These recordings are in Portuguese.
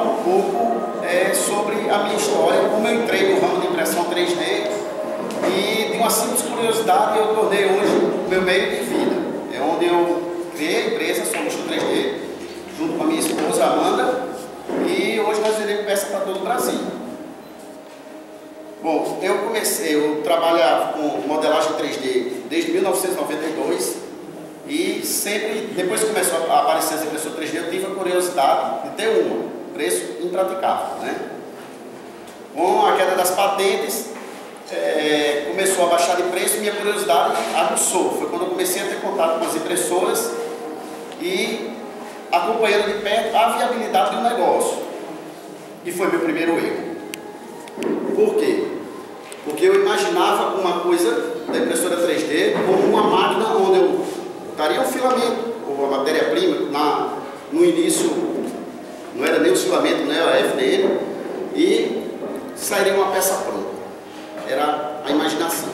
falar um pouco sobre a minha história, como eu entrei no ramo de impressão 3D e de uma simples curiosidade eu tornei hoje o meu meio de vida. É onde eu criei a empresa Solution 3D, junto com a minha esposa Amanda, e hoje nós vendemos peça para todo o Brasil. Bom, eu trabalhava com modelagem 3D desde 1992 e sempre, depois que começou a aparecer as impressoras 3D, eu tive a curiosidade de ter uma, preço impraticável, né? Com a queda das patentes, começou a baixar de preço e minha curiosidade aguçou. Foi quando eu comecei a ter contato com as impressoras e acompanhando de perto a viabilidade do negócio. E foi meu primeiro erro. Por quê? Porque eu imaginava uma coisa da impressora 3D como uma máquina onde eu botaria um filamento ou a matéria-prima, no início não era nem o filamento, nem a FDM, e sairia uma peça pronta. Era a imaginação.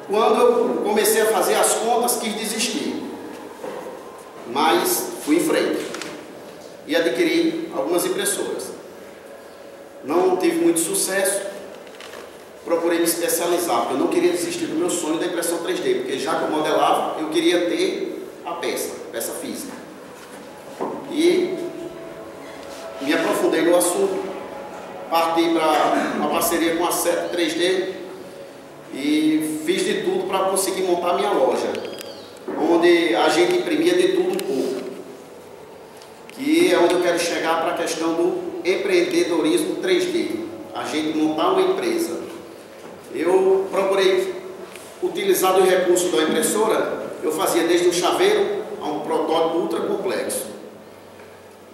Quando eu comecei a fazer as contas, quis desistir, mas fui em frente e adquiri algumas impressoras. Não tive muito sucesso, procurei me especializar, porque eu não queria desistir do meu sonho da impressão 3D, porque já que eu modelava, eu queria ter a peça física. E me aprofundei no assunto, parti para uma parceria com a CEP 3D e fiz de tudo para conseguir montar minha loja, onde a gente imprimia de tudo um pouco, que é onde eu quero chegar para a questão do empreendedorismo 3D, a gente montar uma empresa. Eu procurei utilizar o recurso da impressora, eu fazia desde um chaveiro a um protótipo ultra complexo.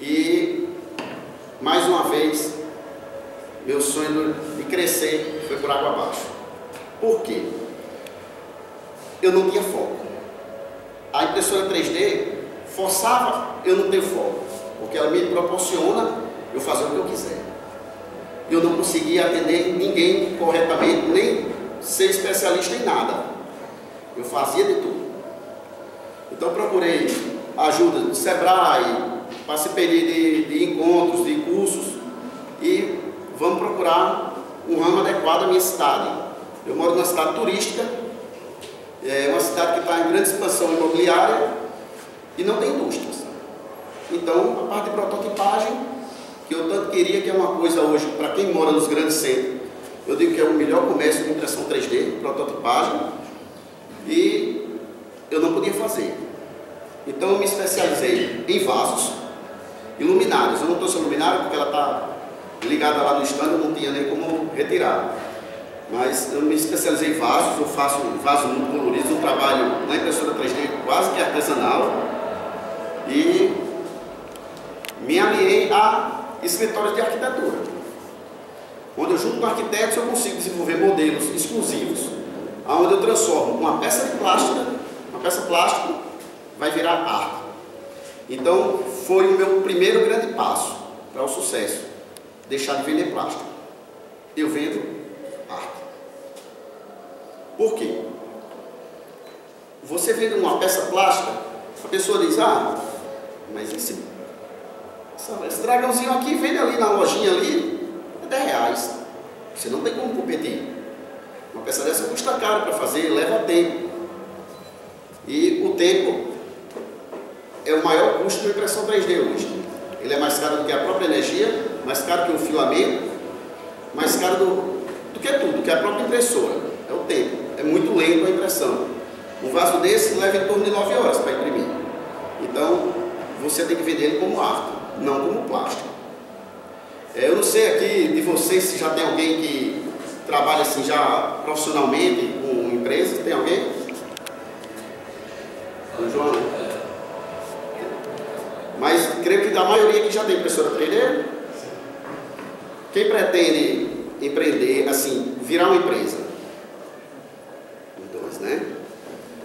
E, mais uma vez, meu sonho de crescer foi por água abaixo. Por quê? Eu não tinha foco. A impressora 3D forçava eu não ter foco, porque ela me proporciona eu fazer o que eu quiser. Eu não conseguia atender ninguém corretamente, nem ser especialista em nada. Eu fazia de tudo. Então procurei ajuda do Sebrae, participei de encontros, de cursos, e vamos procurar um ramo adequado à minha cidade. Eu moro numa cidade turística, é uma cidade que está em grande expansão imobiliária e não tem indústrias. Então, a parte de prototipagem, que eu tanto queria, que é uma coisa hoje, para quem mora nos grandes centros, eu digo que é o melhor comércio de impressão 3D, prototipagem, e eu não podia fazer. Então eu me especializei em vasos e luminárias. Eu não trouxe a luminária porque ela está ligada lá no stand, eu não tinha nem como retirar. Mas eu me especializei em vasos, eu faço vasos muito coloridos, um trabalho na impressora 3D quase que artesanal, e me aliei a escritórios de arquitetura, onde eu junto com arquitetos eu consigo desenvolver modelos exclusivos, onde eu transformo uma peça de plástica, vai virar arte. Então foi o meu primeiro grande passo para o sucesso, deixar de vender plástico. Eu vendo arte. Por quê? Você vende uma peça plástica, a pessoa diz, mas esse dragãozinho aqui vende ali na lojinha ali, é R$10. Você não tem como competir. Uma peça dessa custa caro para fazer, leva tempo. E o tempo é o maior custo da impressão 3D hoje. Ele é mais caro do que a própria energia, mais caro que o filamento, mais caro do que tudo, do que a própria impressora. É o tempo. É muito lento a impressão. Um vaso desse leva em torno de 9 horas para imprimir. Então, você tem que vender ele como arte, não como plástico. Eu não sei aqui de vocês se já tem alguém que trabalha assim já profissionalmente com empresas. Tem alguém? O João? Mas creio que da maioria aqui já tem impressora 3D. Quem pretende empreender, assim, virar uma empresa? Dois, né?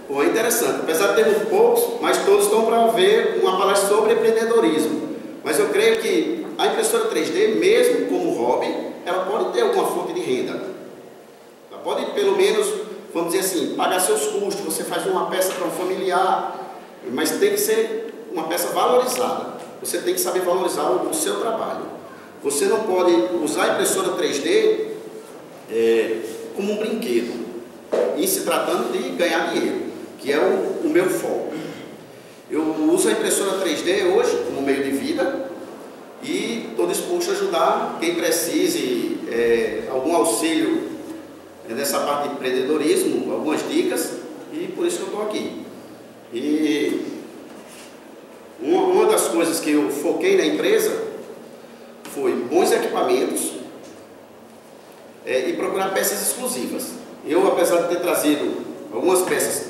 Bom, é interessante. Apesar de termos poucos, mas todos estão para ver uma palestra sobre empreendedorismo. Mas eu creio que a impressora 3D, mesmo como hobby, ela pode ter alguma fonte de renda. Ela pode, pelo menos, vamos dizer assim, pagar seus custos. Você faz uma peça para um familiar, mas tem que ser uma peça valorizada. você tem que saber valorizar o seu trabalho. Você não pode usar a impressora 3D como um brinquedo, em se tratando de ganhar dinheiro, que é o meu foco. Eu uso a impressora 3D hoje como meio de vida e estou disposto a ajudar quem precise, algum auxílio nessa parte de empreendedorismo, algumas dicas, e por isso que eu estou aqui. E uma das coisas que eu foquei na empresa foi bons equipamentos e procurar peças exclusivas. Eu, apesar de ter trazido algumas peças,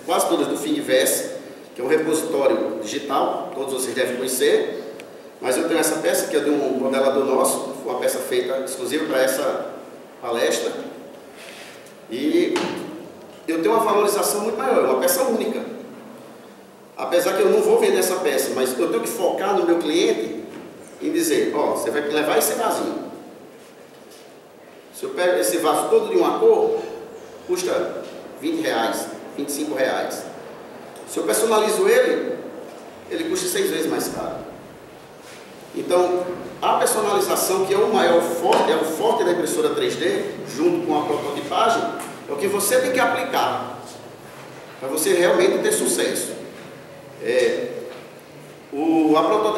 quase todas do Finiverse, que é um repositório digital, todos vocês devem conhecer, mas eu tenho essa peça que é de um modelador nosso, foi uma peça feita exclusiva para essa palestra, e eu tenho uma valorização muito maior, é uma peça única. Apesar que eu não vou vender essa peça, mas eu tenho que focar no meu cliente em dizer, ó, você vai levar esse vasinho. Se eu pego esse vaso todo de uma cor, custa R$20, R$25. Se eu personalizo ele custa 6 vezes mais caro. Então, a personalização, que é o maior forte, é o forte da impressora 3D, junto com a prototipagem, é o que você tem que aplicar para você realmente ter sucesso.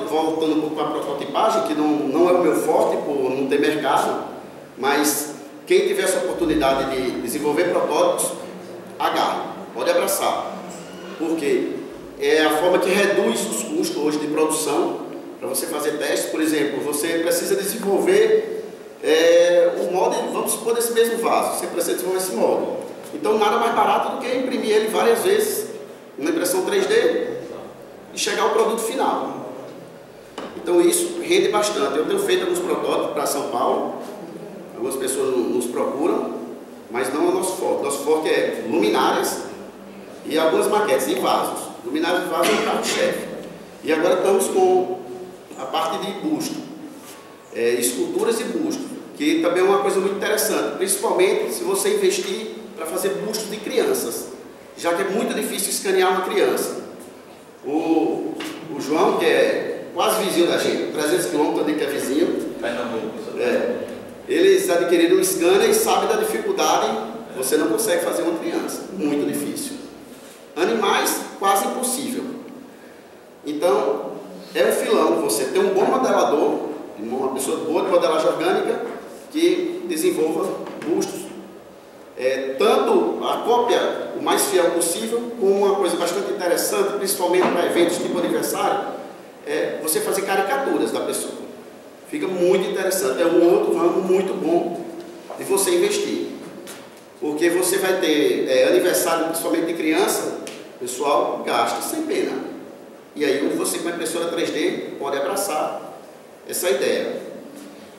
Voltando um pouco para a prototipagem, que não é o meu forte, por não ter mercado, mas quem tiver essa oportunidade de desenvolver protótipos, agarre, pode abraçar, porque é a forma que reduz os custos hoje de produção. Para você fazer testes, por exemplo, você precisa desenvolver o molde, vamos supor, desse mesmo vaso, você precisa desenvolver esse molde. Então, nada mais barato do que imprimir ele várias vezes na impressão 3D e chegar ao produto final. Então, isso rende bastante. Eu tenho feito alguns protótipos para São Paulo, algumas pessoas nos procuram, mas não é o nosso forte. Nosso forte é luminárias e algumas maquetes em vasos. Luminárias e vasos é o carro-chefe. E agora estamos com a parte de busto, esculturas e busto, que também é uma coisa muito interessante, principalmente se você investir para fazer bustos de crianças, já que é muito difícil escanear uma criança. O João, que é quase vizinho da gente, 300 km ali que é vizinho, eles adquiriram um scanner e sabem da dificuldade, você não consegue fazer uma criança, muito difícil. Animais, quase impossível. Então, é um filão você ter um bom modelador, uma pessoa boa de modelagem orgânica, que desenvolva bustos. Tanto a cópia o mais fiel possível, como uma coisa bastante interessante, principalmente para eventos tipo aniversário, você fazer caricaturas da pessoa. Fica muito interessante, é um outro ramo muito bom de você investir. Porque você vai ter aniversário, principalmente de criança, o pessoal gasta sem pena. E aí você com a impressora 3D pode abraçar essa ideia.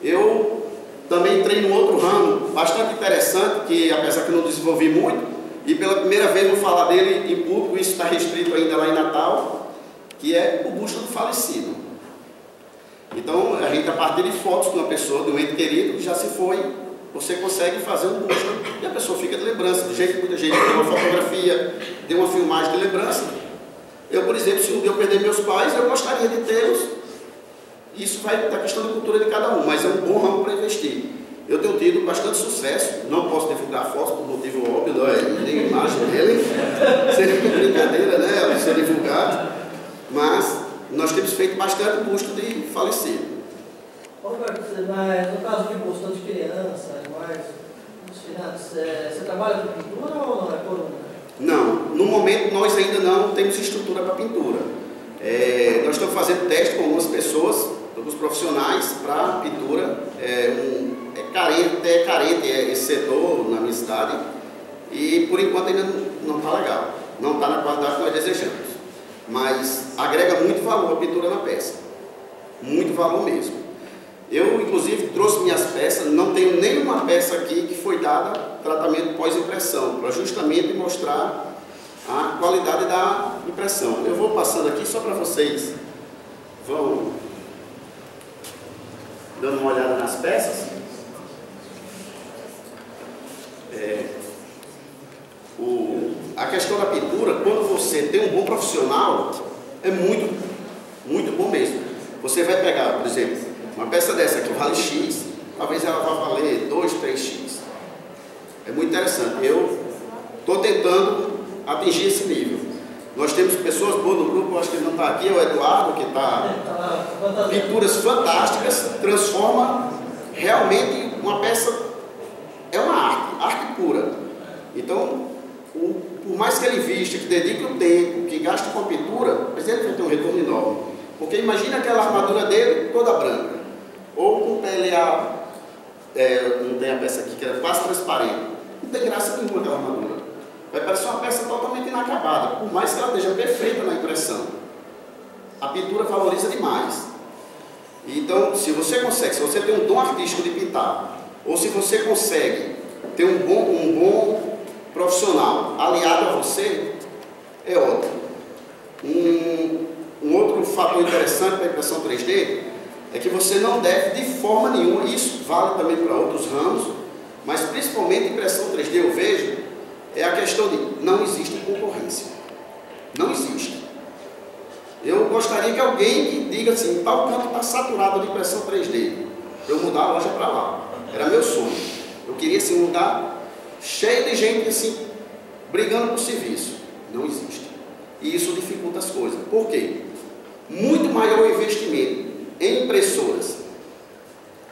Eu também entrei num outro ramo bastante interessante, que apesar que eu não desenvolvi muito, e pela primeira vez vou falar dele em público, isso está restrito ainda lá em Natal, que é o busto do falecido. Então, a gente, a partir de fotos de uma pessoa, de um ente querido, já se foi, você consegue fazer um busto e a pessoa fica de lembrança, do jeito que muita gente tem uma fotografia, tem uma filmagem de lembrança. Eu, por exemplo, se um dia eu perder meus pais, eu gostaria de tê-los. Isso vai da questão da cultura de cada um, mas é um bom ramo para investir. Eu tenho tido bastante sucesso, não posso divulgar fotos por motivo óbvio, não é nem imagem dele, seria brincadeira, né, ser divulgado, mas nós temos feito bastante busto de falecido. Roberto, no caso de busto de criança, animais, você trabalha com pintura ou não é por Não, no momento nós ainda não temos estrutura para pintura. Nós estamos fazendo teste com algumas pessoas, alguns profissionais para pintura. É carente esse setor na minha cidade e por enquanto ainda não está legal, não está na qualidade que nós desejamos. Mas agrega muito valor a pintura na peça, muito valor mesmo. Eu, inclusive, trouxe minhas peças, não tenho nenhuma peça aqui que foi dada tratamento pós-impressão, para justamente mostrar a qualidade da impressão. Eu vou passando aqui só para vocês vão dando uma olhada nas peças. A questão da pintura, quando você tem um bom profissional, é muito Muito bom mesmo. Você vai pegar, por exemplo, uma peça dessa que vale X, talvez ela vá valer 2, 3X. É muito interessante. Eu estou tentando atingir esse nível. Nós temos pessoas boas no grupo, eu acho que ele não está aqui, é o Eduardo, que está... Pinturas fantásticas, transforma realmente uma peça, é uma arte pura. Então, por mais que ele vista, que dedique o tempo, que gaste com a pintura, mas ele vai ter um retorno enorme. Porque imagina aquela armadura dele toda branca, ou com PLA, não tem a peça aqui, que é quase transparente. Não tem graça nenhuma aquela armadura. Vai parecer uma peça totalmente inacabada, por mais que ela esteja perfeita na impressão. A pintura valoriza demais. Então, se você tem um dom artístico de pintar, ou se você consegue ter um bom profissional aliado a você, é ótimo. Um outro fator interessante para a impressão 3D é que você não deve de forma nenhuma, isso vale também para outros ramos, mas principalmente impressão 3D eu vejo, é a questão de não existe concorrência. Não existe. Eu gostaria que alguém que diga assim, tal canto está saturado de impressão 3D, para eu mudar a loja para lá. Era meu sonho. Eu queria assim, um lugar cheio de gente assim, brigando por serviço. Não existe. E isso dificulta as coisas. Por quê? Muito maior o investimento em impressoras,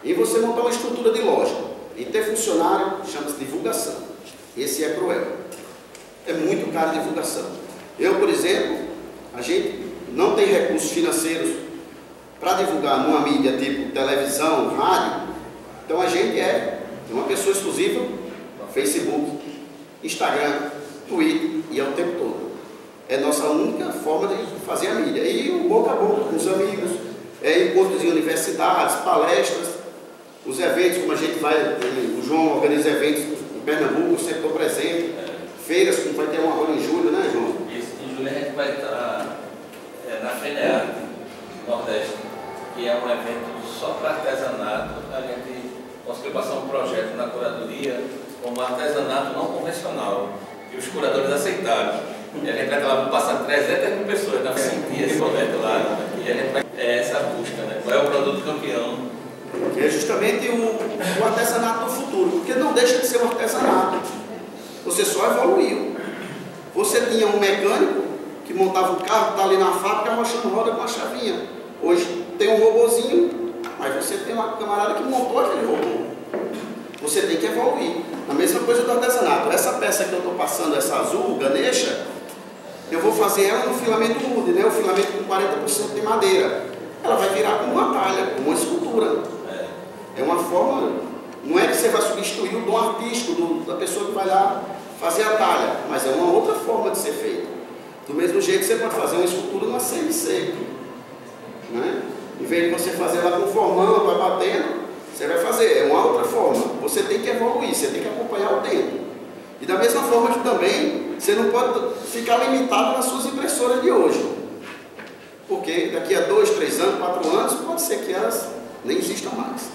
em você montar uma estrutura de loja, em ter funcionário, chama-se divulgação. Esse é cruel. É muito caro a divulgação. Eu, por exemplo, a gente não tem recursos financeiros para divulgar numa mídia tipo televisão, rádio. Então a gente é uma pessoa exclusiva, Facebook, Instagram, Twitter, e é o tempo todo. É nossa única forma de fazer a mídia. E o boca a boca com os amigos, encontros em universidades, palestras, os eventos, como a gente vai, o João organiza eventos em Pernambuco, eu sempre estou presente, feiras, como vai ter uma agora em julho, né, João? Isso, em julho a gente vai estar na FENEARTE, Nordeste, que é um evento só para artesanato. A gente conseguiu passar um projeto na curadoria como artesanato não convencional, e os curadores aceitaram. E a gente vai lá passar 300 mil pessoas na sentir esse momento lá, e a gente vai essa busca, né? Qual é o produto campeão? Que é justamente o artesanato do futuro, porque não deixa de ser um artesanato. Você só evoluiu. Você tinha um mecânico que montava um carro, está ali na fábrica, arrochando roda com a chavinha. Hoje tem um robozinho, mas você tem uma camarada que montou aquele robô. Você tem que evoluir. A mesma coisa do artesanato. Essa peça que eu estou passando, essa azul, Ganesha, eu vou fazer ela no filamento wood, né? O filamento com 40% de madeira. Ela vai virar como uma talha, como uma escultura. É uma forma, não é que você vai substituir o dom artístico da pessoa que vai lá fazer a talha, mas é uma outra forma de ser feito. Do mesmo jeito que você pode fazer uma escultura numa CNC, né? Em vez de você fazer ela com formando, vai batendo, você vai fazer, é uma outra forma. Você tem que evoluir, você tem que acompanhar o tempo. E da mesma forma que também, você não pode ficar limitado nas suas impressoras de hoje. Porque daqui a 2, 3 anos, 4 anos, pode ser que elas nem existam mais.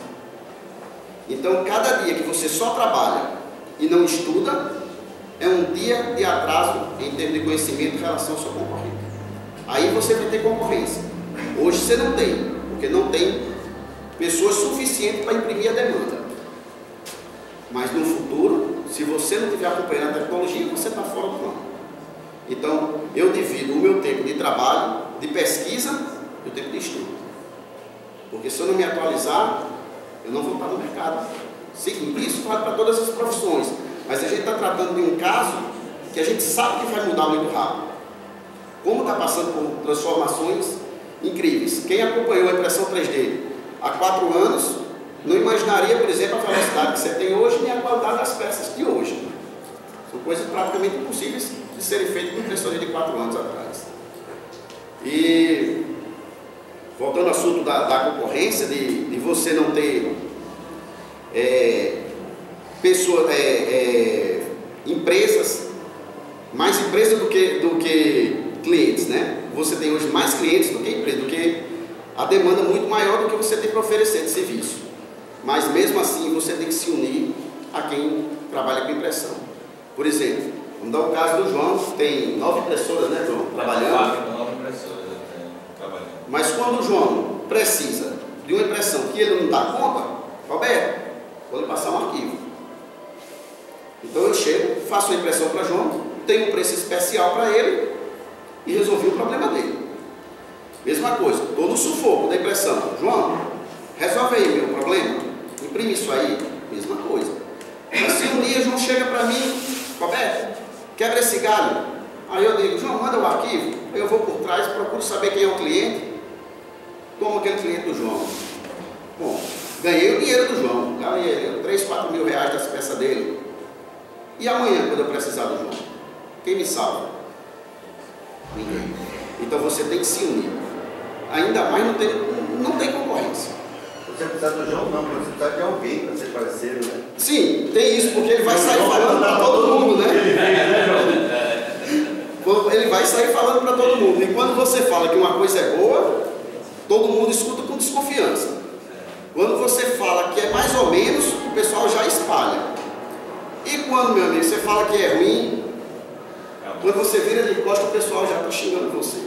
Então, cada dia que você só trabalha e não estuda, é um dia de atraso em termos de conhecimento em relação ao seu concorrente. Aí você vai ter concorrência. Hoje você não tem, porque não tem pessoas suficientes para imprimir a demanda. Mas no futuro, se você não estiver acompanhando a tecnologia, você está fora do plano. Então, eu divido o meu tempo de trabalho, de pesquisa, e o tempo de estudo. Porque se eu não me atualizar, eu não vou estar no mercado. Sim, isso vale para todas as profissões. Mas a gente está tratando de um caso que a gente sabe que vai mudar muito rápido. Como está passando por transformações incríveis. Quem acompanhou a impressão 3D há 4 anos, não imaginaria, por exemplo, a velocidade que você tem hoje, nem a qualidade das peças de hoje. São coisas praticamente impossíveis de serem feitas com impressões de 4 anos atrás. E, voltando ao assunto da concorrência, de você não ter empresas, mais empresas do que clientes, né? Você tem hoje mais clientes do que empresas, do que a demanda muito maior do que você tem para oferecer de serviço. Mas mesmo assim você tem que se unir a quem trabalha com impressão. Por exemplo, vamos dar o caso do João, que tem 9 impressoras, né, João? Trabalhando. 9 impressoras trabalhando. Mas quando o João precisa de uma impressão que ele não dá conta, Roberto, vou lhe passar um arquivo. Então eu chego, faço a impressão para João, tenho um preço especial para ele e resolvi o problema dele. Mesma coisa, estou no sufoco da impressão. João, resolve aí meu problema, imprime isso aí, mesma coisa. Mas se um dia João chega para mim, Roberto, quebra esse galho. Aí eu digo, João, manda o arquivo, aí eu vou por trás, procuro saber quem é o cliente, tomo aquele cliente do João. Bom, ganhei o dinheiro do João, ganhei 3, 4 mil reais das peças dele. E amanhã, quando eu precisar do João, quem me salva? Ninguém. Então você tem que se unir. Ainda mais não tem concorrência. Você precisa do João, não, você precisa de alguém para ser parceiro, né? Sim, tem isso, porque ele vai sair falando para todo mundo, né? Ele vai sair falando para todo mundo. E quando você fala que uma coisa é boa, todo mundo escuta com desconfiança. Quando você fala que é mais ou menos, o pessoal já espalha. E quando, meu amigo, você fala que é ruim, quando você vira de costa, o pessoal já está xingando você.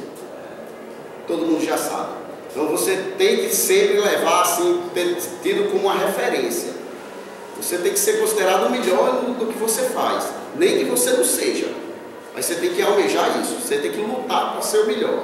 Todo mundo já sabe. Então você tem que sempre levar assim, ter tido como uma referência. Você tem que ser considerado o melhor do que você faz. Nem que você não seja. Mas você tem que almejar isso. Você tem que lutar para ser o melhor.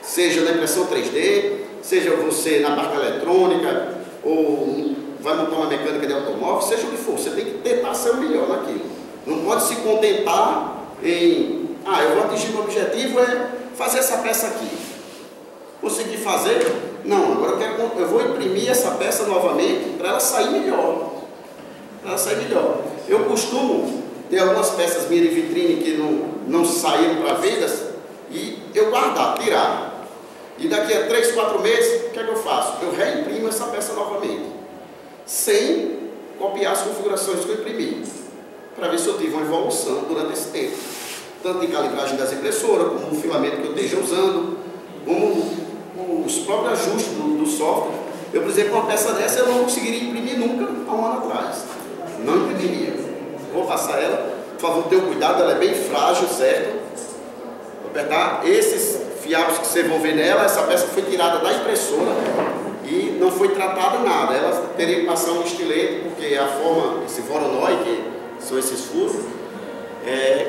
Seja na impressão 3D, seja você na parte eletrônica, ou vai montar uma mecânica de automóvel, seja o que for. Você tem que tentar ser o melhor naquilo. Não pode se contentar em, eu vou atingir meu objetivo, é fazer essa peça aqui. Consegui fazer? Não, agora eu vou imprimir essa peça novamente para ela sair melhor. Para ela sair melhor. Eu costumo ter algumas peças minhas de vitrine que não saíram para vendas e eu guardar, tirar. E daqui a 3, 4 meses, o que é que eu faço? Eu reimprimo essa peça novamente, sem copiar as configurações que eu imprimi, para ver se eu tive uma evolução durante esse tempo. Tanto em calibragem das impressoras, como o filamento que eu esteja usando, como os próprios ajustes do software. Eu, por exemplo, uma peça dessa eu não conseguiria imprimir nunca há um ano atrás. Não imprimiria. Vou passar ela, por favor, tenha cuidado, ela é bem frágil, certo? Vou apertar esses fiapos que você vão ver nela, essa peça foi tirada da impressora e não foi tratada nada. Ela teria que passar um estilete, porque a forma, esse Voronoi, que são esses furos,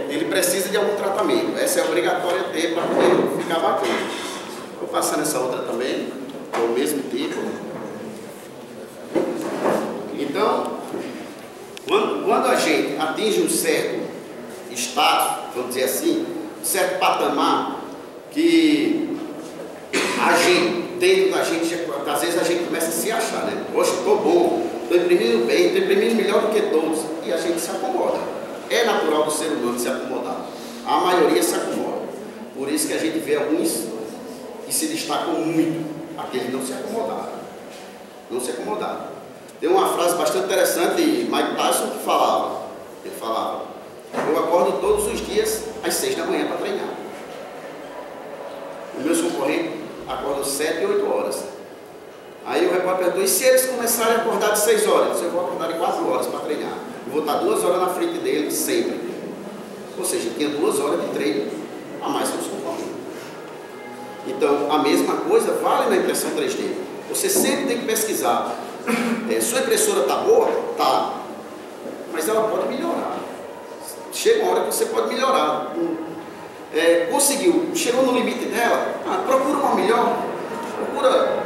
ele precisa de algum tratamento. Essa é obrigatória ter para poder ficar bacana. Vou passar nessa outra também, é o mesmo tipo. Então, quando a gente atinge um certo status, vamos dizer assim, um certo patamar, que a gente, dentro da gente, às vezes a gente começa a se achar, né? Poxa, estou bom, estou imprimindo bem, estou imprimindo melhor do que todos, e a gente se acomoda. É natural do ser humano se acomodar. A maioria se acomoda. Por isso que a gente vê alguns que se destacam muito, aqueles não se acomodaram. Não se acomodaram. Tem uma frase bastante interessante de Mike Tyson que falava, ele falava, eu acordo todos os dias às 6 da manhã para treinar. Os meus concorrentes acordam 7 e 8 horas. Aí o repórter perguntou, e se eles começarem a acordar de 6 horas? Eu vou acordar de 4 horas para treinar. Eu vou estar 2 horas na frente deles sempre. Ou seja, tinha 2 horas de treino a mais que os concorrentes. Então, a mesma coisa vale na impressão 3D. Você sempre tem que pesquisar. Sua impressora está boa? Tá. Mas ela pode melhorar. Chega uma hora que você pode melhorar. Conseguiu, chegou no limite dela, procura uma melhor. Procura,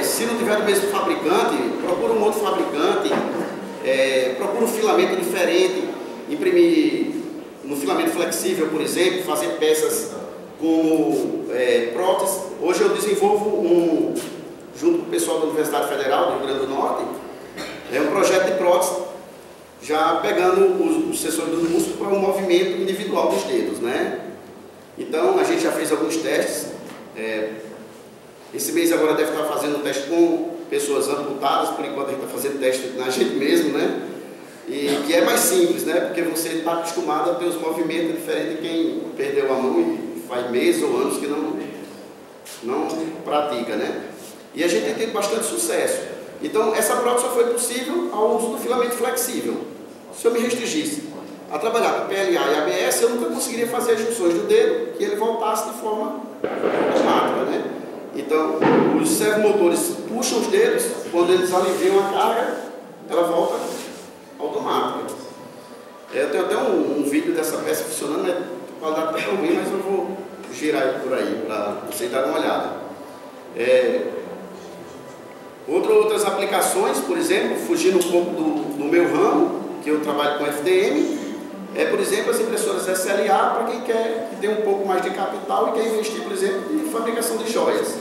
se não tiver do mesmo fabricante, procura um outro fabricante. Procura um filamento diferente. Imprimir no filamento flexível, por exemplo, fazer peças como prótese. Hoje eu desenvolvo junto com o pessoal da Universidade Federal do Rio Grande do Norte, um projeto de prótese, já pegando os sensores do músculo para o movimento individual dos dedos, né? Então a gente já fez alguns testes. Esse mês agora deve estar fazendo um teste com pessoas amputadas, por enquanto a gente está fazendo teste na gente mesmo, né? E que é mais simples, né? Porque você está acostumado a ter os movimentos diferentes de quem perdeu a mão e faz meses ou anos que não pratica, né? E a gente tem tido bastante sucesso. Então, essa prótese só foi possível ao uso do filamento flexível. Se eu me restringisse a trabalhar com PLA e ABS, eu nunca conseguiria fazer as junções do dedo que ele voltasse de forma automática, né? Então, os servomotores puxam os dedos, quando eles aliviam a carga, ela volta automática. Eu tenho até um vídeo dessa peça funcionando, né? A qualidade está tão ruim, mas eu vou girar ele por aí para vocês darem uma olhada. Outras aplicações, por exemplo, fugindo um pouco do meu ramo, que eu trabalho com FDM, por exemplo, as impressoras SLA para quem quer ter um pouco mais de capital e quer investir, por exemplo, em fabricação de joias.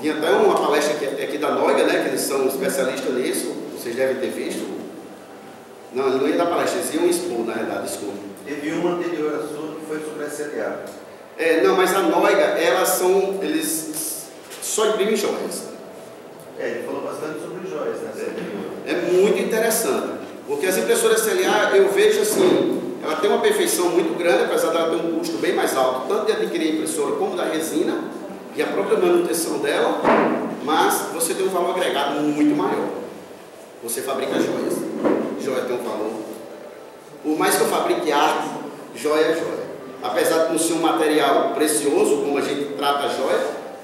Tinha até uma palestra aqui da Noiga, né, que eles são especialistas nisso, vocês devem ter visto. Não, ele não ia dar palestra, eles iam expor, na verdade, desculpa. Teve uma anterior à sua que foi sobre a SLA. Não, mas a Noiga, eles só imprimem joias. Ele falou bastante sobre joias, né? É muito interessante, porque as impressoras SLA, eu vejo assim, ela tem uma perfeição muito grande, apesar dela ter um custo bem mais alto, tanto de adquirir a impressora como da resina, e a própria manutenção dela, mas você tem um valor agregado muito maior. Você fabrica joias. Joia tem um valor. Por mais que eu fabrique arte, joia é joia. Apesar de não ser um material precioso, como a gente trata a joia,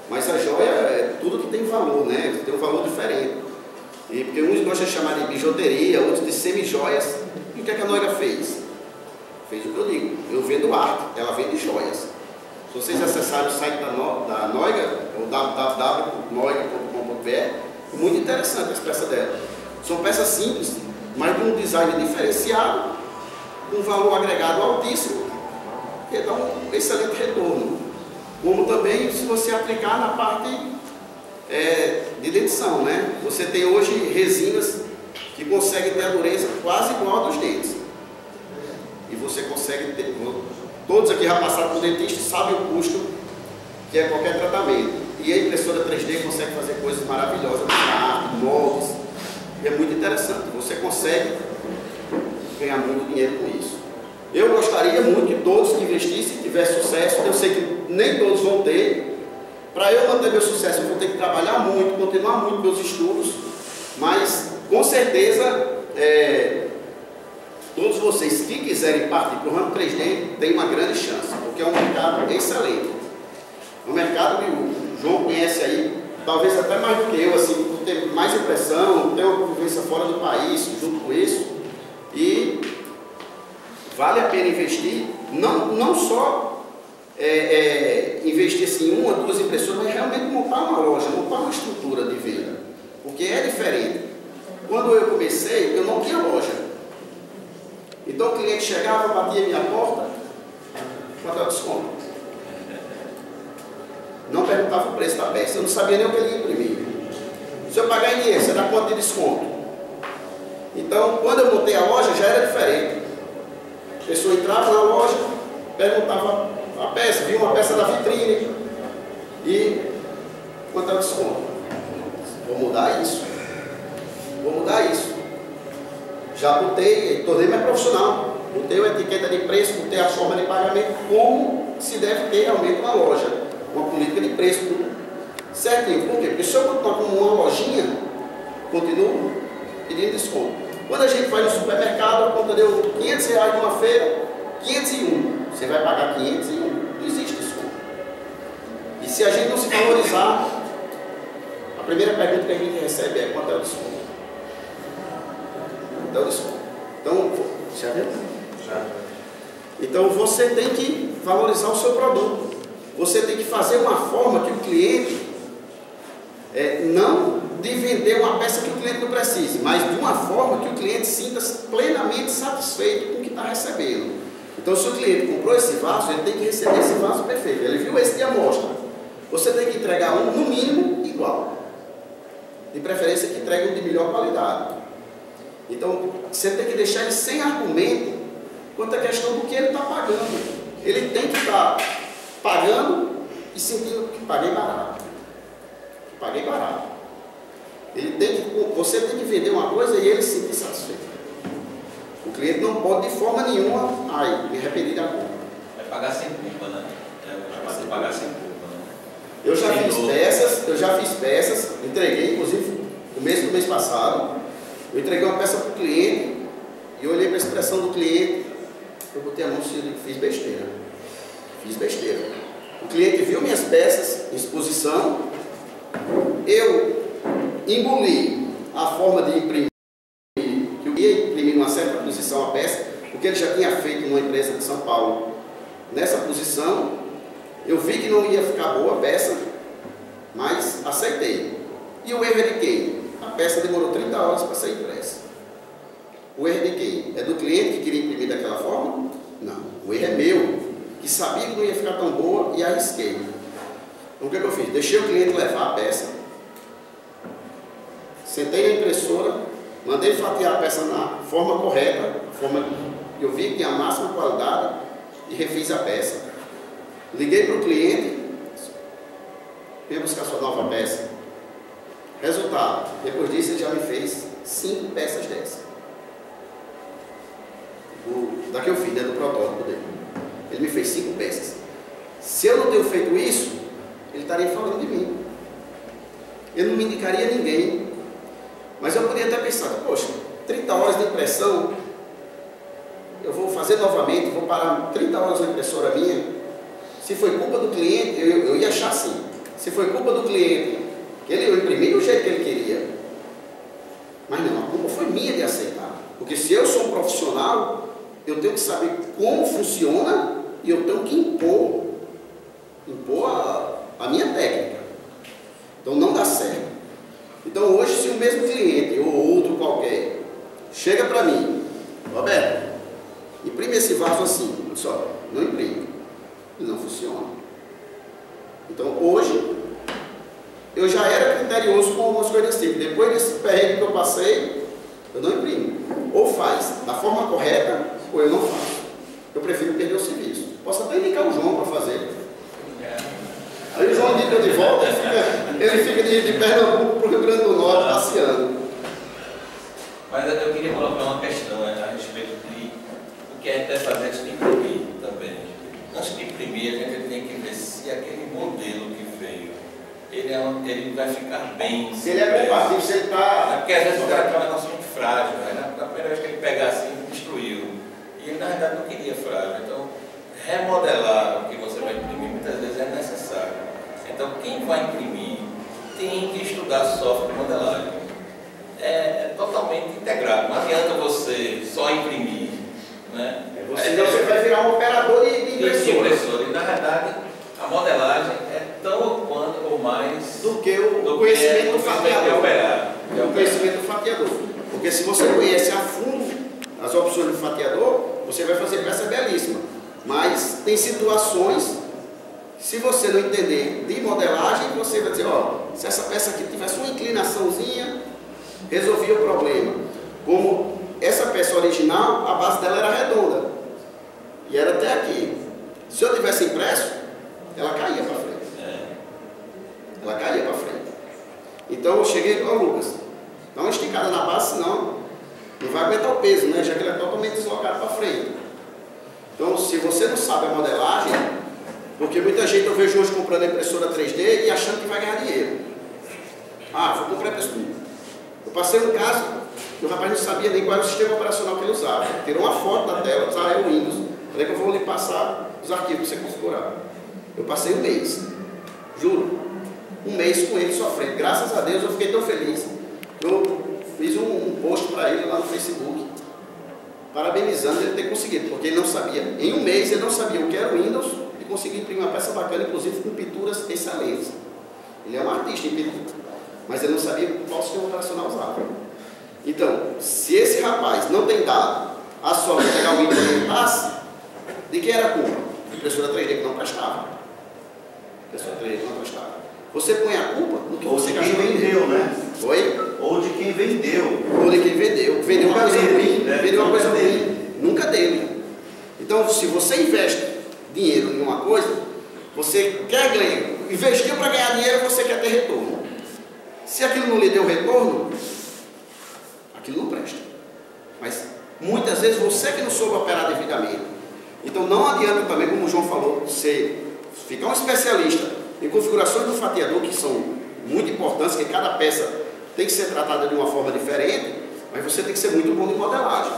mas a joia é tudo que tem valor, né? Tem um valor diferente. E porque uns gostam de chamar de bijuteria, outros de semi-joias. E o que a Noiga fez? Fez o que eu digo. Eu vendo arte, ela vende joias. Se vocês acessarem o site da Noiga, o www.noiga.com.br, é muito interessante as peças dela. São peças simples, mas com um design diferenciado, com um valor agregado altíssimo, que dá um excelente retorno. Como também se você aplicar na parte de dentição, né? Você tem hoje resinas que conseguem ter a dureza quase igual a dos dentes. E você consegue ter... Todos aqui já passaram por dentista e sabem o custo que é qualquer tratamento. E a impressora 3D consegue fazer coisas maravilhosas, arte, moldes. E é muito interessante. Você consegue ganhar muito dinheiro com isso. Eu gostaria muito que todos que investissem tivessem sucesso. Eu sei que nem todos vão ter. Para eu manter meu sucesso, eu vou ter que trabalhar muito, continuar muito meus estudos. Mas, com certeza, todos vocês que quiserem partir para o ramo 3D, tem uma grande chance, porque é um mercado excelente. É um mercado que o João conhece aí, talvez até mais do que eu, assim, por ter mais impressão, ter uma convivência fora do país, junto com isso. E vale a pena investir, não só investir assim, em uma ou duas impressoras, mas realmente montar uma loja, montar uma estrutura de venda. Porque é diferente. Quando eu comecei, eu não tinha loja. Então o cliente chegava, batia a minha porta, quanto é o desconto? Não perguntava o preço da peça, eu não sabia nem o que ele ia imprimir. Se eu pagar em dinheiro, você dá quanto de desconto? Então, quando eu montei a loja, já era diferente. A pessoa entrava na loja, perguntava a peça, via uma peça da vitrine e quanto é o desconto? Vou mudar isso. Vou mudar isso. Já botei, tornei mais profissional. Botei a etiqueta de preço, botei a forma de pagamento, como se deve ter realmente uma loja. Uma política de preço, tudo certinho. Por quê? Porque se eu continuar como uma lojinha, continuo pedindo desconto. Quando a gente vai no supermercado, a conta deu R$500 numa feira, 501. Você vai pagar 501. Não existe desconto. E se a gente não se valorizar, a primeira pergunta que a gente recebe é: quanto é o desconto? Quanto é o desconto? Então, já viu? Já. Então você tem que valorizar o seu produto. Você tem que fazer uma forma que o cliente, não de vender uma peça que o cliente não precise, mas de uma forma que o cliente sinta plenamente satisfeito com o que está recebendo. Então, se o cliente comprou esse vaso, ele tem que receber esse vaso perfeito. Ele viu esse de amostra. Você tem que entregar um, no mínimo, igual. De preferência que entregue um de melhor qualidade. Então, você tem que deixar ele sem argumento quanto à questão do que ele está pagando. Ele tem que estar pagando e sentindo que paguei barato. Paguei barato. Você tem que vender uma coisa e ele se sentir satisfeito. O cliente não pode de forma nenhuma me repetir da compra. Vai pagar sem culpa, né? Vai pagar sem culpa, né? Eu já fiz peças, entreguei, inclusive no mês passado, eu entreguei uma peça para o cliente e eu olhei para a expressão do cliente, eu botei a mão e fiz besteira. Fiz besteira. O cliente viu minhas peças em exposição, eu engoli a forma de imprimir, que eu ia imprimir numa certa posição a peça, porque ele já tinha feito numa empresa de São Paulo. Nessa posição, eu vi que não ia ficar boa a peça, mas aceitei. E o erro é de quem? A peça demorou 30 horas para ser impressa. O erro é de quem? É do cliente que queria imprimir daquela forma? Não. O erro é meu, que sabia que não ia ficar tão boa e arrisquei. Então o que eu fiz? Deixei o cliente levar a peça, sentei na impressora, mandei fatiar a peça na forma correta, a forma que eu vi que tinha a máxima qualidade, e refiz a peça. Liguei para o cliente, veio buscar sua nova peça. Resultado, depois disso ele já me fez 5 peças dessa. Da que eu fiz, do protótipo dele. Ele me fez 5 peças. Se eu não tenho feito isso, ele estaria falando de mim. Eu não me indicaria a ninguém. Mas eu poderia até pensar, poxa, 30 horas de impressão, eu vou fazer novamente, vou parar 30 horas na impressora minha. Se foi culpa do cliente, eu ia achar assim. Se foi culpa do cliente, eu imprimi do jeito que ele queria. Mas não, a culpa foi minha de aceitar. Porque se eu sou um profissional, eu tenho que saber como funciona e eu tenho que impor a minha técnica. Então não dá certo. Então hoje, se o mesmo cliente ou outro qualquer chega para mim, Roberto, imprime esse vaso assim, só, não imprime, ele não funciona. Então hoje eu já era criterioso com algumas coisas assim. Depois desse perrengue que eu passei, eu não imprimo. Ou faz da forma correta, ou eu não faço. Eu prefiro perder o serviço. Posso até indicar o João para fazer. Aí o João indica de volta, ele fica de Pernambuco para o Rio Grande do Norte passeando. Mas eu queria colocar uma questão a respeito de o que a gente deve fazer antes de imprimir também. Antes de imprimir, a gente tem que ver se aquele modelo que veio, ele vai ficar bem. Se ele é compatível, se ele está... Porque às vezes o cara tem um negócio muito frágil, né? Na primeira vez que ele pegar assim, destruiu. E ele na verdade não queria frágil. Então, remodelar o que você vai imprimir muitas vezes é necessário. Então, quem vai imprimir tem que estudar software de modelagem. É totalmente integrado. Não adianta você só imprimir, né? Você vai virar um operador de impressora. E na verdade, a modelagem é tão ou quanto ou mais do que o conhecimento do fatiador. O conhecimento do fatiador. Porque se você conhece a fundo as opções do fatiador, você vai fazer peça belíssima. Mas tem situações, se você não entender de modelagem, você vai dizer, ó, se essa peça aqui tivesse uma inclinaçãozinha, resolvia o problema. Como essa peça original, a base dela era redonda. E era até aqui. Se eu tivesse impresso, ela caía para frente. Ela caía para frente. Então eu cheguei, ó Lucas, dá uma esticada na base, senão não vai aguentar o peso, né? Já que ele é totalmente deslocado para frente. Então, se você não sabe a modelagem, porque muita gente eu vejo hoje comprando impressora 3D e achando que vai ganhar dinheiro. Ah, vou comprar impressora. Eu passei um caso que o rapaz não sabia nem qual era o sistema operacional que ele usava. Tirou uma foto da tela, usava o Windows. Falei que eu vou lhe passar os arquivos para você configurar. Eu passei um mês, juro, um mês com ele sofrendo. Graças a Deus eu fiquei tão feliz. Eu fiz um post para ele lá no Facebook, parabenizando ele ter conseguido, porque ele não sabia, em um mês ele não sabia o que era o Windows e conseguiu imprimir uma peça bacana, inclusive com pinturas excelentes. Ele é um artista em pintura, mas ele não sabia qual sistema operacional usava. Então, se esse rapaz não tem dado a sorte de pegar o Windows e passe, de quem era a culpa? Impressora 3D que não prestava. Impressora 3D que não prestava. Você põe a culpa no que você gastou. Ou de quem vendeu, né? Oi? Ou de quem vendeu. Ou de quem vendeu. Vendeu uma coisa ruim, né? vendeu uma coisa ruim. Nunca dele. Então, se você investe dinheiro em uma coisa, você quer ganhar. Investiu para ganhar dinheiro, você quer ter retorno. Se aquilo não lhe deu retorno, aquilo não presta. Mas muitas vezes você que não soube operar devidamente. Então não adianta também, como o João falou, você ficar um especialista em configurações do fatiador, que são muito importantes, que cada peça tem que ser tratada de uma forma diferente, mas você tem que ser muito bom de modelagem.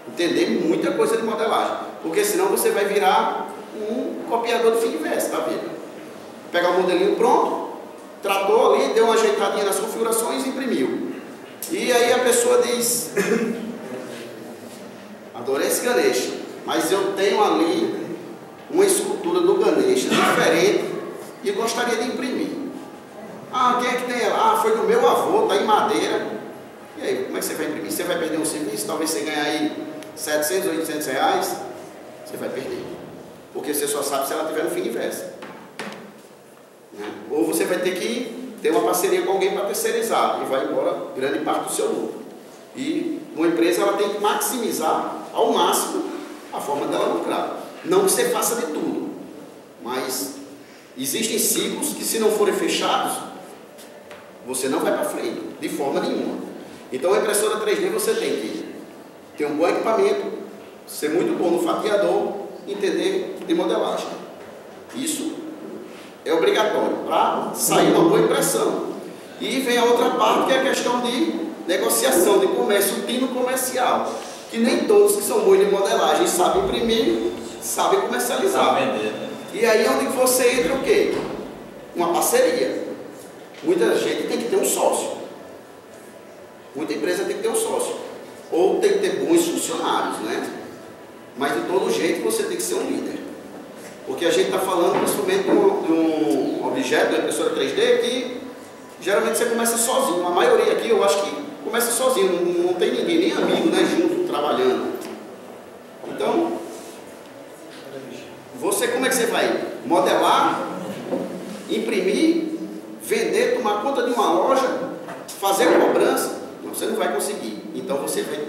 Entender muita coisa de modelagem. Porque senão você vai virar um copiador de fim de verso, tá vendo? Pegar o modelinho pronto, tratou ali, deu uma ajeitadinha nas configurações e imprimiu. E aí a pessoa diz, adorei esse Ganesha, mas eu tenho ali uma escultura do Ganesha diferente e gostaria de imprimir. Ah, quem é que tem ela? Ah, foi do meu avô, está em madeira. E aí, como é que você vai imprimir? Você vai perder um serviço, talvez você ganhe aí 700, 800 reais, você vai perder. Porque você só sabe se ela tiver no Finiverse. Né? Ou você vai ter que ter uma parceria com alguém para terceirizar e vai embora grande parte do seu lucro. E uma empresa ela tem que maximizar ao máximo a forma dela lucrar. Não que você faça de tudo, mas existem ciclos que, se não forem fechados, você não vai para frente, de forma nenhuma. Então a impressora 3D você tem que ter um bom equipamento, ser muito bom no fatiador, entender de modelagem. Isso é obrigatório para sair uma boa impressão. E vem a outra parte, que é a questão de negociação, de comércio, tino comercial, que nem todos que são bons de modelagem sabem imprimir, sabem comercializar. Sabe vender, né? E aí é onde você entra o quê? Uma parceria. Muita gente tem que ter um sócio. Muita empresa tem que ter um sócio. Ou tem que ter bons funcionários, né? Mas de todo jeito você tem que ser um líder. Porque a gente está falando principalmente de um objeto, da impressora 3D, que geralmente você começa sozinho. A maioria aqui eu acho que começa sozinho, não tem ninguém, nem amigo, né, junto, trabalhando. Então, você como é que você vai modelar, imprimir, vender, tomar conta de uma loja, fazer cobrança? Não, você não vai conseguir. Então você vai.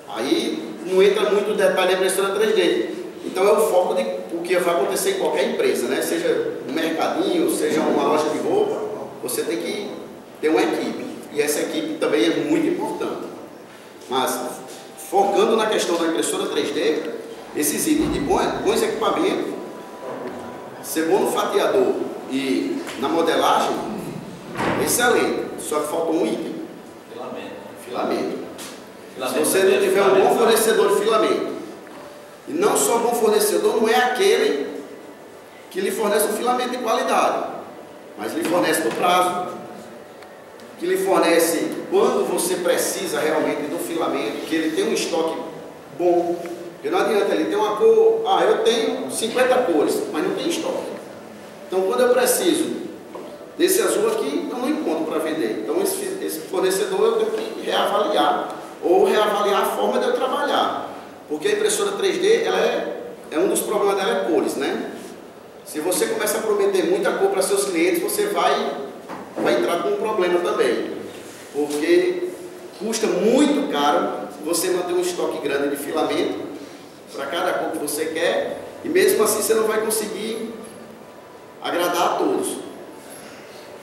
Aí não entra muito detalhe da impressora 3D. Então é o foco de o que vai acontecer em qualquer empresa, né? Seja um mercadinho, seja uma loja de roupa, você tem que ter uma equipe. E essa equipe também é muito importante. Mas focando na questão da impressora 3D, esses itens de bons equipamentos, ser bom no fatiador e na modelagem, excelente. Só que falta um item. Filamento. Se você não tiver um bom fornecedor de filamento, e não só bom fornecedor, não é aquele que lhe fornece um filamento de qualidade, mas lhe fornece no prazo, que lhe fornece quando você precisa realmente do filamento, que ele tem um estoque bom. Porque não adianta ele ter uma cor, eu tenho 50 cores, mas não tem estoque. Então quando eu preciso desse azul aqui, eu não encontro para vender. Então esse fornecedor eu tenho que reavaliar, ou reavaliar a forma de eu trabalhar. Porque a impressora 3D, ela é um dos problemas dela é cores, né? Se você começa a prometer muita cor para seus clientes, você vai entrar com um problema também. Porque custa muito caro você manter um estoque grande de filamento para cada cor que você quer, e mesmo assim você não vai conseguir agradar a todos.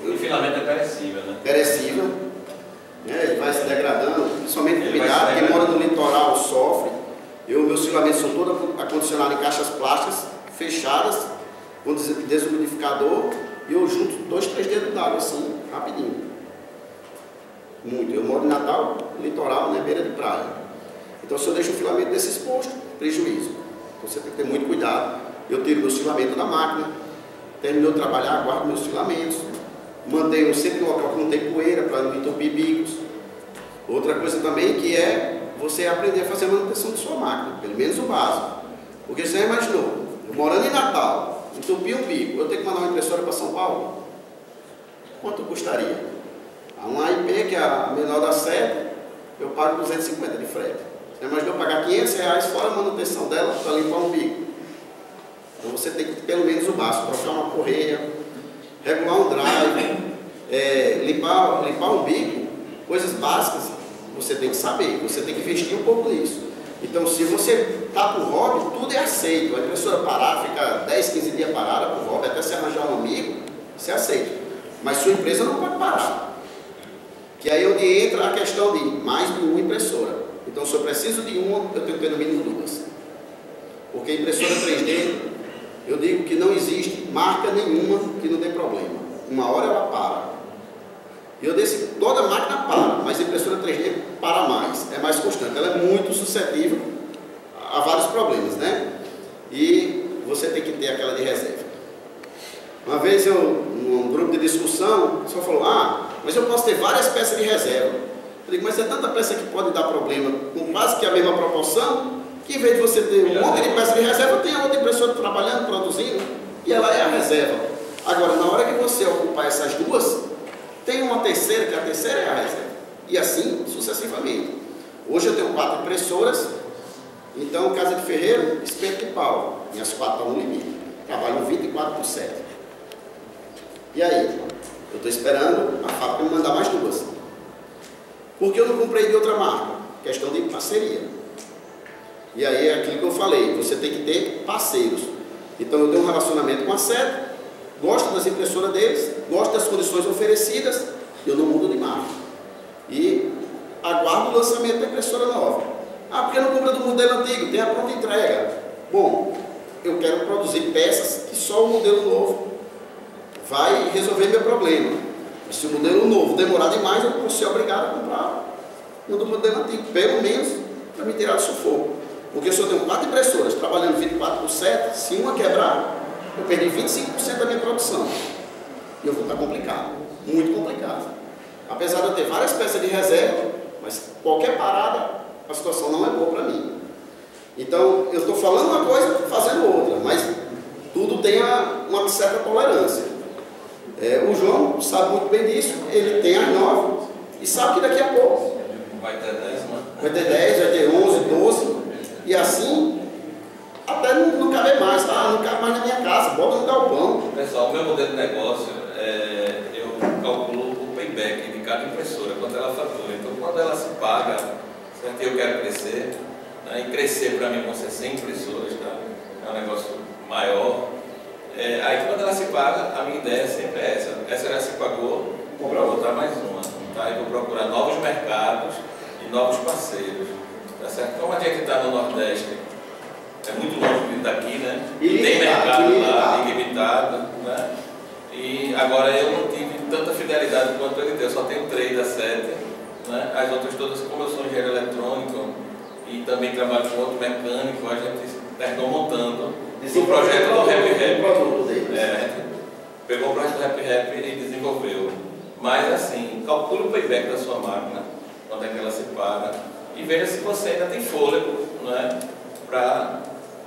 E o filamento é perecível, né? Perecível, né? Ele vai se degradando, principalmente o cuidado, quem mora no litoral sofre. Meus filamentos são todos acondicionados em caixas plásticas, fechadas, com desumidificador, e eu junto 2, 3 dedos d'água, assim, rapidinho. Muito. Eu moro em Natal, litoral, né, beira de praia. Então, se eu deixo o filamento desse exposto, prejuízo. Então, você tem que ter muito cuidado. Eu tiro meus filamentos da máquina, terminou de trabalhar, guardo meus filamentos, mantenho sempre no local que não tem poeira, para não entupir bicos. Outra coisa também que é você aprender a fazer a manutenção de sua máquina, pelo menos o básico. Porque você já imaginou, eu morando em Natal, entupir um bico, eu tenho que mandar uma impressora para São Paulo? Quanto custaria? Uma IP, que é a menor da seta, eu pago 250 de frete. Você imaginou pagar 500 reais fora a manutenção dela para limpar um bico? Então você tem que ter pelo menos o básico, trocar uma correia, regular um drive, limpar um bico, coisas básicas, você tem que saber, você tem que investir um pouco nisso. Então, se você está por hobby, tudo é aceito. A impressora parar, fica 10, 15 dias parada por hobby, até se arranjar um amigo, você aceita. Mas sua empresa não pode parar. Que aí é onde entra a questão de mais de uma impressora. Então, se eu preciso de uma, eu tenho que ter no mínimo 2. Porque a impressora 3D, eu digo que não existe marca nenhuma que não dê problema. Uma hora ela para. E eu disse, toda máquina para, mas a impressora 3D para mais, é mais constante. Ela é muito suscetível a vários problemas, né? E você tem que ter aquela de reserva. Uma vez eu, num grupo de discussão, o senhor falou, mas eu posso ter várias peças de reserva. Eu digo, mas é tanta peça que pode dar problema, com quase que a mesma proporção, que em vez de você ter um monte de peça de reserva, tem a outra impressora trabalhando, produzindo, e ela é a reserva. Agora, na hora que você ocupar essas duas, tem uma terceira, que a terceira é a reserva. E assim, sucessivamente. Hoje eu tenho 4 impressoras, então, casa de ferreiro, espeto de pau. Minhas 4 estão no limite. Trabalham 24/7. E aí? Eu estou esperando a fábrica me mandar mais 2. Por que eu não comprei de outra marca? Questão de parceria. E aí é aquilo que eu falei, você tem que ter parceiros. Então eu tenho um relacionamento com a SET, gosto das impressoras deles, gosto das condições oferecidas, eu não mudo de marca. E aguardo o lançamento da impressora nova. Porque não compra do modelo antigo, tem a pronta entrega. Bom, eu quero produzir peças que só o modelo novo vai resolver meu problema. Mas se o modelo novo demorar demais, eu vou ser obrigado a comprar um do modelo antigo, pelo menos para me tirar do sufoco. Porque se eu tenho 4 impressoras trabalhando 24/7, se uma quebrar, eu perdi 25% da minha produção. E eu vou estar complicado, muito complicado. Apesar de eu ter várias peças de reserva, mas qualquer parada, a situação não é boa para mim. Então, eu estou falando uma coisa, fazendo outra, mas tudo tem uma certa tolerância. O João sabe muito bem disso, ele tem as 9 e sabe que daqui a pouco vai ter 10, né? Vai ter 10, vai ter 11, 12, e assim até não cabe mais. Não cabe mais na minha casa, bota no galpão. Pessoal, o meu modelo de negócio, eu calculo o payback de cada impressora, quanto ela fatura. Então, quando ela se paga, certo? Eu quero crescer, né? E crescer para mim vão ser 100 impressoras, tá? É um negócio maior. Aí quando ela se paga, a minha ideia sempre é essa. Essa já se pagou, vou botar mais uma. Tá? Eu vou procurar novos mercados e novos parceiros. Tá certo? Como a gente está no Nordeste, é muito longe daqui, né? Tem mercado lá, ilimitado, né? E agora eu não tive tanta fidelidade quanto ele tem. Eu só tenho 3 da 7, né? As outras todas, como eu sou engenheiro eletrônico e também trabalho com outro mecânico, a gente terminou montando o projeto do Rap Rap. Pegou o projeto do Rap Rap e desenvolveu. Mas assim, calcule o payback da sua máquina, quanto é que ela se paga, e veja se você ainda tem fôlego, não é? Para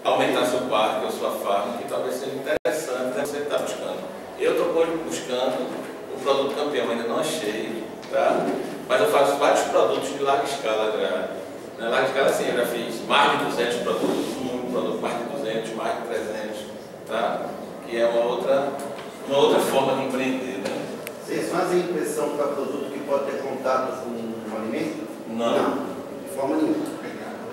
aumentar seu parque ou sua fábrica, que talvez seja interessante você estar buscando. Eu estou buscando o produto campeão, ainda não achei, tá? Mas eu faço vários produtos de larga escala já. Na larga escala, assim, eu já fiz mais de 200 produtos, um produto mais de 200, mais de 300, tá? Que é uma outra forma de empreender, né? Vocês fazem impressão para produto que pode ter contato com um alimento? Não, de forma nenhuma.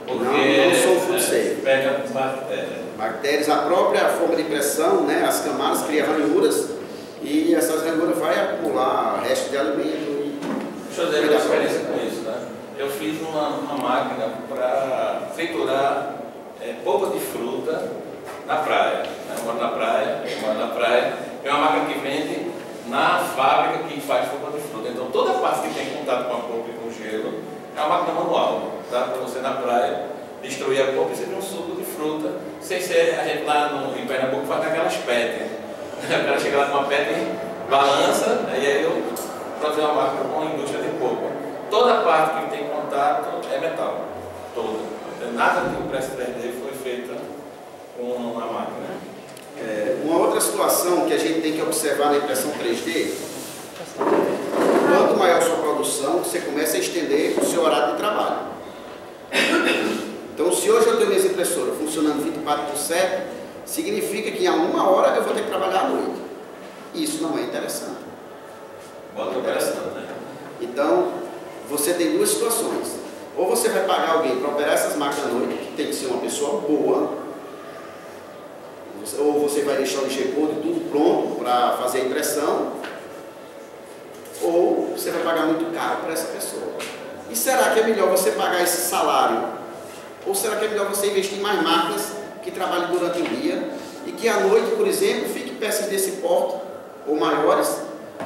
Porque não são food safe. Pega bactérias. Bactérias, a própria forma de impressão, né, as camadas criam ranhuras e essas ranhuras vai acumular resto de alimento. Deixa eu dizer uma experiência com isso, né? Eu fiz uma máquina para triturar polpa de fruta na praia. Eu moro na praia, é uma máquina que vende na fábrica que faz polpa de fruta. Então toda a parte que tem contato com a polpa e com o gelo é uma máquina manual, tá? Para você na praia destruir a polpa e você ter um suco de fruta, sem ser, a gente lá em Pernambuco faz aquelas PET. O cara chega lá com uma PET, balança, aí eu produzi uma máquina com a indústria de polpa. Toda a parte que tem contato é metal, toda. Nada de impressa 3D foi feita com uma máquina. Uma outra situação que a gente tem que observar na impressão 3D, quanto maior a sua produção, você começa a estender o seu horário de trabalho. Então, se hoje eu tenho minhas impressoras funcionando 24/7, significa que em 1 hora eu vou ter que trabalhar à noite. Isso não é interessante. Bota interessante, né? Então, você tem 2 situações. Ou você vai pagar alguém para operar essas máquinas à noite, que tem que ser uma pessoa boa, ou você vai deixar o G-Code tudo pronto para fazer a impressão, ou você vai pagar muito caro para essa pessoa. E será que é melhor você pagar esse salário? Ou será que é melhor você investir em mais máquinas que trabalhem durante o dia e que à noite, por exemplo, fique peças desse porte ou maiores,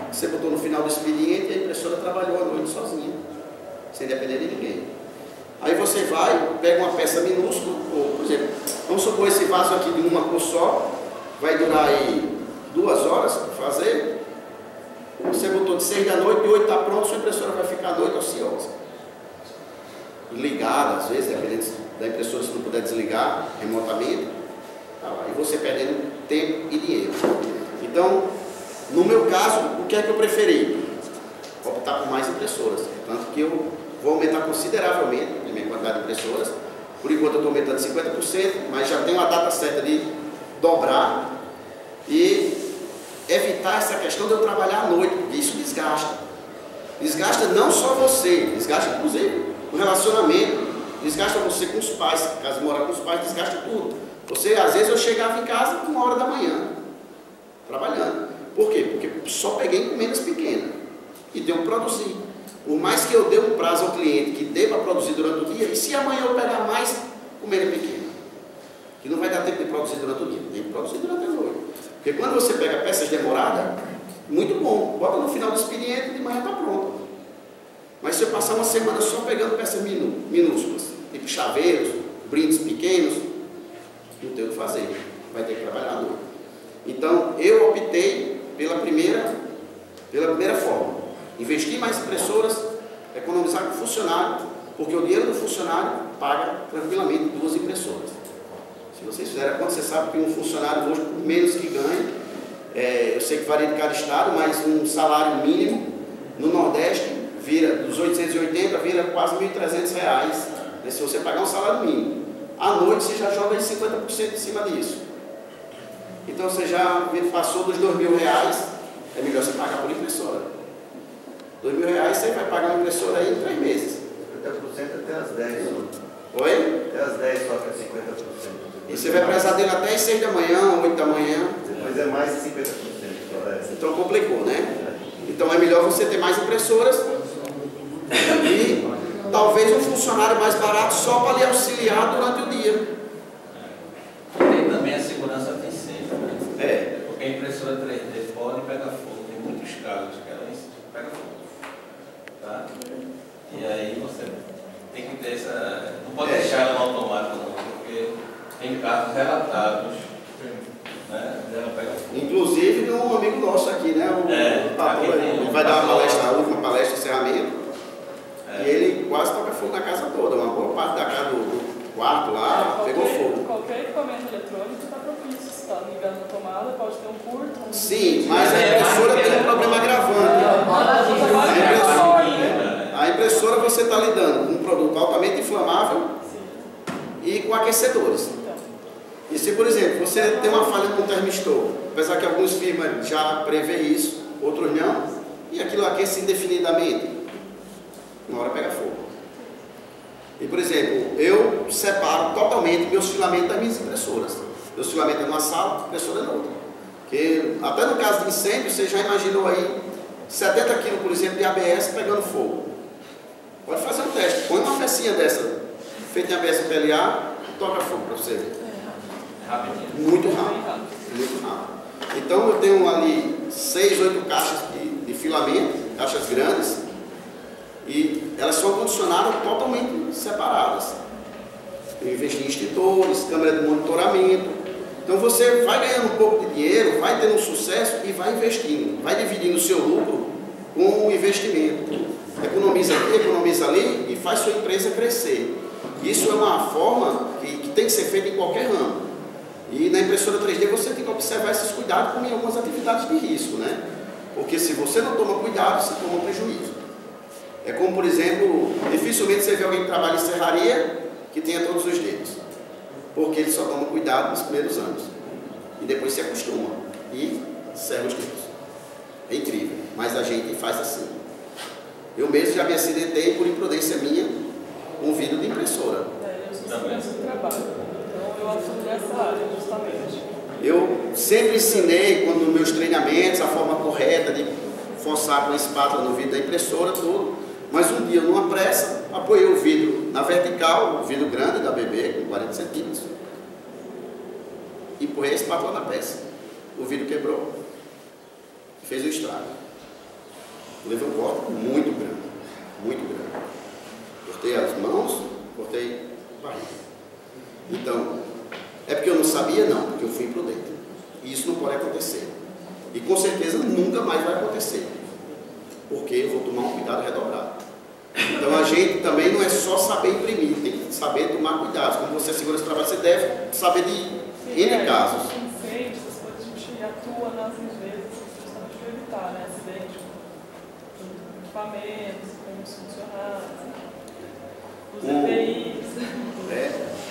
você botou no final do expediente e a impressora trabalhou à noite sozinha, sem depender de ninguém. Aí você vai, pega uma peça minúscula, ou, por exemplo, vamos supor esse vaso aqui de uma cor só, vai durar aí 2 horas para fazer, Você botou de 6 da noite, de 8 está pronto, sua impressora vai ficar à noite ociosa. Ligada, às vezes, dependendo da impressora, se não puder desligar remotamente, tá lá. E você perdendo tempo e dinheiro. Então, no meu caso, o que é que eu preferi? Optar por mais impressoras. Tanto que eu vou aumentar consideravelmente a minha quantidade de impressoras. Por enquanto eu estou aumentando 50%, mas já tenho a data certa de dobrar e evitar essa questão de eu trabalhar à noite, porque isso desgasta. Desgasta não só você, desgasta inclusive o relacionamento, desgasta você com os pais, caso morar com os pais, desgasta tudo. Você, às vezes eu chegava em casa com 1 hora da manhã, trabalhando. Por quê? Porque só peguei encomendas pequenas e devo produzir. Por mais que eu dê um prazo ao cliente que deva produzir durante o dia, e se amanhã eu pegar mais encomenda pequena? Que não vai dar tempo de produzir durante o dia, tem que produzir durante a noite. Porque quando você pega peças demoradas, muito bom, bota no final do expediente e de manhã está pronto. Mas se eu passar uma semana só pegando peças minúsculas, tipo chaveiros, brindes pequenos, não tem o que fazer, vai ter que trabalhar à noite. Então eu optei pela primeira forma, investir em mais impressoras, economizar com o funcionário, porque o dinheiro do funcionário paga tranquilamente 2 impressoras. Se vocês fizerem a conta, você sabe que um funcionário hoje, por menos que ganhe, eu sei que varia de cada estado, mas um salário mínimo no Nordeste vira dos 880, vira quase R$1.300, né, se você pagar um salário mínimo. À noite você já joga aí 50% em cima disso. Então você já passou dos R$2.000, é melhor você pagar por impressora. R$2.000 você vai pagar uma impressora aí em 3 meses. 50% até as 10. Oi? Até as 10 só que é 50%. E você vai precisar dele até as 6 da manhã, 8 da manhã. Depois é mais de 50%. Então complicou, né? Então é melhor você ter mais impressoras e talvez um funcionário mais barato só para lhe auxiliar durante o dia. Tem também a segurança de incêndio, né? É. Porque a impressora 3D pode pegar fogo, tem muitos casos que ela pega fogo. Tá? E aí você tem que ter essa. Não pode deixar ela no automático, não, porque tem casos relatados, né? Ela pega fogo. Inclusive de um amigo nosso aqui, né? O Papo, ele vai dar uma palestra, a última palestra de encerramento. E ele quase toca fogo na casa toda. Uma boa parte da casa do quarto lá pegou fogo. Qualquer equipamento eletrônico está propício. Se está ligando na tomada, pode ter um curto. Sim, mas a impressora tem um problema agravante. A impressora você está lidando com um produto altamente inflamável e com aquecedores. E se, por exemplo, você tem uma falha com o termistor, apesar que algumas firmas já prevê isso, outros não, e aquilo aquece indefinidamente, uma hora pega fogo. E, por exemplo, eu separo totalmente meus filamentos das minhas impressoras. Meus filamentos é numa sala, impressora é na outra. Porque, até no caso de incêndio, você já imaginou aí 70 kg, por exemplo, de ABS pegando fogo. Pode fazer um teste, põe uma pecinha dessa, feita em ABS PLA, e toca fogo para você ver. Muito rápido, muito rápido. Então eu tenho ali 6, 8 caixas de filamento, caixas grandes, e elas são condicionadas totalmente separadas. Eu investi em extintores, câmera de monitoramento. Então você vai ganhando um pouco de dinheiro, vai tendo um sucesso e vai investindo, vai dividindo o seu lucro com o investimento. Economiza aqui, economiza ali e faz sua empresa crescer. Isso é uma forma que tem que ser feita em qualquer ramo. E na impressora 3D você tem que observar esses cuidados com algumas atividades de risco, né? Porque se você não toma cuidado, você toma prejuízo. É como, por exemplo, dificilmente você vê alguém que trabalha em serraria que tenha todos os dedos. Porque ele só toma cuidado nos primeiros anos. E depois se acostuma e serra os dedos. É incrível, mas a gente faz assim. Eu mesmo já me acidentei por imprudência minha com vidro de impressora. Eu sou segurança do trabalho. Eu atuo nessa área, justamente. Eu sempre ensinei, quando nos meus treinamentos, a forma correta de forçar com a espátula no vidro da impressora, tudo. Mas um dia, numa pressa, apoiei o vidro na vertical, o vidro grande da BB, com 40 centímetros, e empurrei a espátula na peça. O vidro quebrou e fez um estrago. Levei um corte muito grande, muito grande. Cortei as mãos, cortei a barriga. Então, é porque eu não sabia? Não, porque eu fui imprudente. E isso não pode acontecer. E com certeza nunca mais vai acontecer. porque eu vou tomar um cuidado redobrado. Então a gente também não é só saber imprimir, tem que saber tomar cuidado. Quando você segura esse trabalho, você deve saber de N casos. Incêndio, essas coisas, a gente atua nas empresas justamente para evitar, né, acidente com equipamentos, com os funcionários, os EPIs.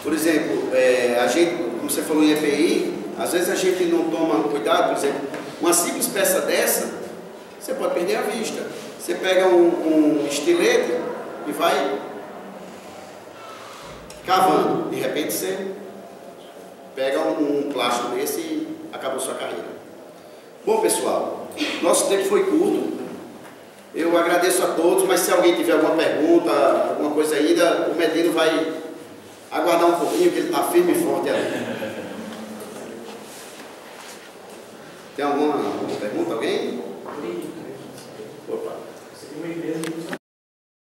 Por exemplo, a gente, como você falou em EPI, às vezes a gente não toma cuidado. Por exemplo, uma simples peça dessa, você pode perder a vista. Você pega um estilete e vai cavando, de repente você pega um plástico desse e acabou sua carreira. Bom, pessoal, nosso tempo foi curto. Eu agradeço a todos, mas se alguém tiver alguma pergunta, alguma coisa ainda, o Medino vai aguardar um pouquinho, que ele está firme e forte ali. Tem alguma pergunta, alguém?